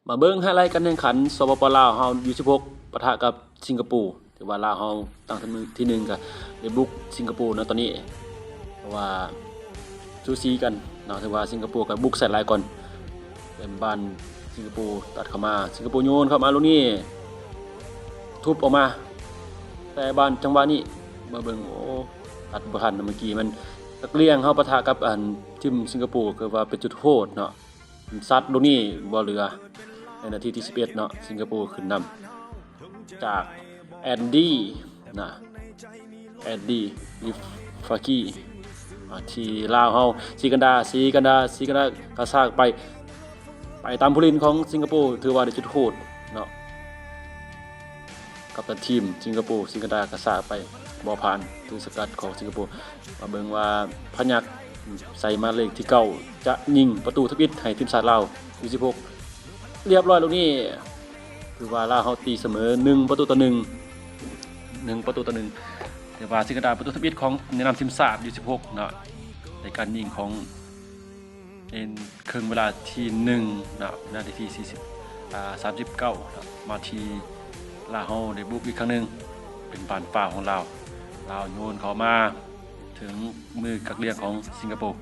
มาเบิ่งไฮไลท์การแข่งขันสปปลาวเฮาU16ปะทะกับสิงคโปร์ถือว่าลาวเฮาตั้งที่1ก็ได้บุกสิงคโปร์ตอนนี้เพราะว่าสูสีกันเนาะถือว่าสิงคโปร์ก็บุกใส่หลายก่อนเป็นบ้านสิงคโปร์ตัดเข้ามาสิงคโปร์โยนเข้ามาลูกนี้ทุบออกมาแต่บ้านจังหวะนี้มาเบิ่งโอ้ตัดบ่ทันเมื่อกี้มันตักเลี่ยงเฮาปะทะกับทีมสิงคโปร์คือว่าเป็นจุดโทษเนาะซัดลูกนี้บ่เหลือในนาทีที่11เนาะสิงคโปร์ขึ้นนำจากแอนดี้นะแอนดี้ลิฟากี้ที่ลาวเฮาสีกันดากระซากไปตามผู้เล่นของสิงคโปร์ถือว่าได้จุดโทษเนาะกับทีมสิงคโปร์สีกันดากระซากไปบ่ผ่านถือสกัดของสิงคโปร์มาเบิ่งว่าพยัคฆ์ใส่มาเลขที่9จะยิงประตูทวิตให้ทีมชาติลาวU16เรียบร้อยแล้วนี่คือว่าลาวเฮาตีเสมอ1-1แต่ว่าสิงคโปร์ประตูทวิตของแนะนำทีมชาติU16เนาะในการยิงของครึ่งเวลาที่1นะนาทีที่39นะมาที่ลาวเฮาได้บุกอีกครั้งนึงเป็นปานฟ้าของลาวโยนเข้ามาถึงมือกักเลี้ยงของสิงคโปร์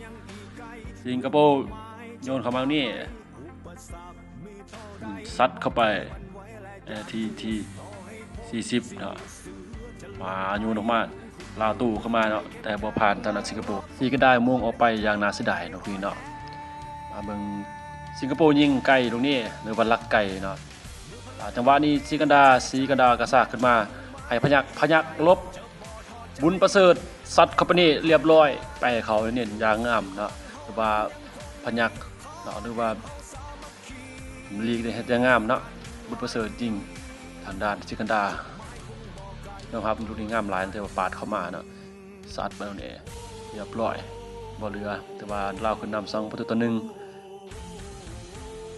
โยนเข้ามานี่ซัดเข้าไปที่40เนาะมาโยนออกมาลาวตู้เข้ามาเนาะแต่บ่ผ่านทางสิงคโปร์สีก็ได้ม่วงออกไปอย่างน่าเสียดายเนาะพี่เนาะมาเบิ่งสิงคโปร์ยิงไกลตรงนี้หรือว่าลักไกลเนาะจังหวะนี้สีกันดากระซากขึ้นมาให้พยักลบบุญประเสริฐซัดเข้าไปนี่เรียบร้อยไปเขาเนี่ยอย่างงามเนาะหรือว่าพยักเนาะหรือว่าลีกได้เฮ็ดอย่างงามเนาะบุญประเสริฐยิงทางด้านสีกันดานะครับดูนี่งามหลายแต่ว่าปาดเข้ามาเนาะซัดไปแล้วนี่เรียบร้อยบ่เหลือแต่ว่าลาวขึ้นนำ2-1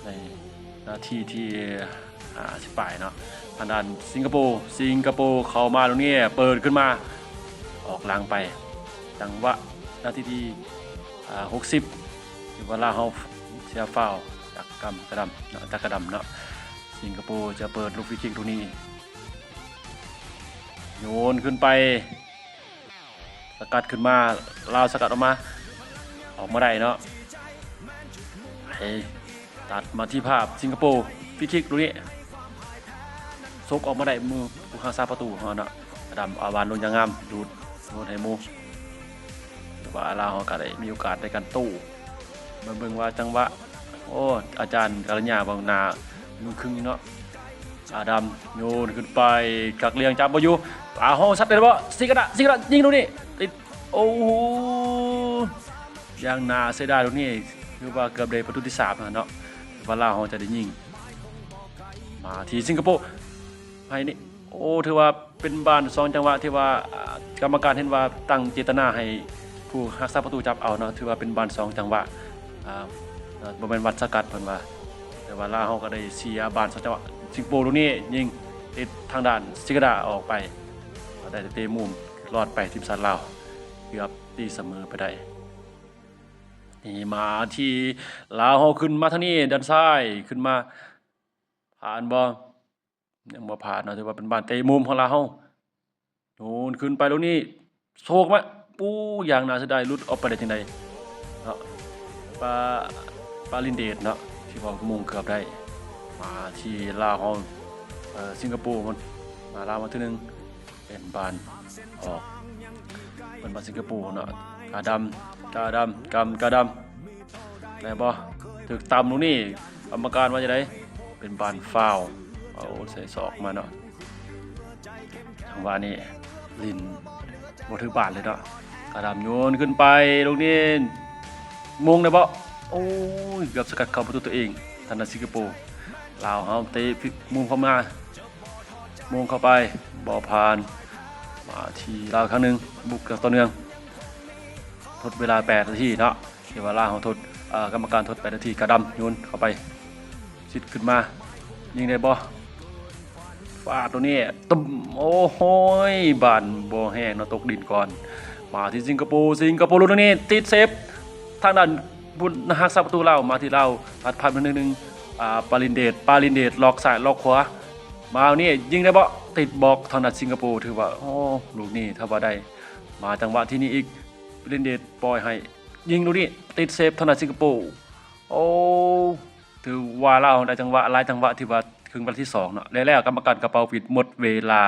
ในนาทีที่10ปลายเนาะทางด้านสิงคโปร์เข้ามาตรงนี้เปิดขึ้นมาออกหลังไปจังหวะนาทีที่60ถือว่าลาวเฮาเสียฟาวล์จากกระดำเนาะสิงคโปร์จะเปิดลูกฟรีคิกตรงนี้โยนขึ้นไปสกัดขึ้นมาลาวสกัดออกมาได้เนาะตัดมาที่ภาพสิงคโปร์ฟรีคิกตรงนี้ซกออกมาได้มือผู้ข้างซ้ายประตูเนาะกระดำอาวานลงอย่างงามดูดให้มูแต่ว่าลาวเฮาก็ได้มีโอกาสในการตู้มาเบิ่งว่าจังหวะโอ้อาจารย์กาลญาบางนามือครึ่งเนาะอาดำโยนขึ้นไปกักเลี้ยงจับบ่อยู่เฮาซัดได้บ่สิกระดายิงตรงนี้ติดโอ้โหอย่างน่าเสียดายตรงนี้คือว่าเกือบได้ประตูที่3เนาะว่าลาวเฮาจะได้ยิงมาที่สิงคโปร์ให้นี่โอ้ถือว่าเป็นบ้าน2จังหวะที่ว่ากรรมการเห็นว่าตั้งเจตนาให้ผู้รักษาประตูจับเอาเนาะถือว่าเป็นบ้าน2จังหวะบ่แม่นวัดสกัดเพิ่นว่าแต่ว่าลาวเฮาก็ได้เสียบ้าน2จังหวะสิงคโปร์ตรงนี้ยิงติดทางด้านสิกระดาออกไปได้เตะมุมรอดไปทีมชาติลาวเกือบตีเสมอไปได้นี่มาที่ลาวเฮาขึ้นมาทางนี้ด้านซ้ายขึ้นมาผ่านบ่ยังบ่ผ่านเนาะถือว่าเป็นบ้านเตะมุมของลาวเฮาโน่นขึ้นไปตรงนี้โชคมาปู้อย่างน่าเสียดายหลุดออกไปได้จังได๋เนาะปาลินเดชเนาะที่ว่ามุงเกือบได้มาที่ลาวเฮาสิงคโปร์มันมาลาวมาทีนึงเป็นบ้านออกเป็นบ้านสิงคโปร์เนาะกาดำได้บ่ถึกตำตรงนี้กรรมการว่าจะได้เป็นบ้านฟาวเอาใส่ศอกมาเนาะจังหวะนี้ลินบ่ถึกบาทเลยเนาะกาดำโยนขึ้นไปตรงนี้มงได้บ่โอ้ยเกือบสกัดเข้าประตูตัวเองทางด้านสิงคโปร์ลาวเฮาเตะพลิกมุมเข้ามามงเข้าไปบ่ผ่านมาที่ลาวครั้งนึงบุกกับต่อเนื่องทดเวลา8นาทีเนาะเดี๋ยวว่าลาวเฮาทดกรรมการทด8นาทีกระดำโยนเข้าไปชิดขึ้นมายิงได้บ่ฟาดตัวนี้ตึ้มโอ้โหบานบ่แห้งเนาะตกดินก่อนมาที่สิงคโปร์ลูกนี้ติดเซฟทางด้านบุญหักษาประตูลาวมาที่ลาวพัดผ่านมานึง ปาลินเดชล็อกซ้ายล็อกขวามาเอานี่ยิงได้บ่ติดบล็อกทางด้านสิงคโปร์ถือว่าโอ้ลูกนี้ถ้าว่าได้มาจังหวะที่นี่อีกปาลินเดชปล่อยให้ยิงลูกนี้ติดเซฟทางด้านสิงคโปร์โอ้ถือว่าเราได้จังหวะหลายจังหวะที่ว่าครึ่งวันที่2เนาะแล้วกรรมการกระเป๋าปิดหมดเวลา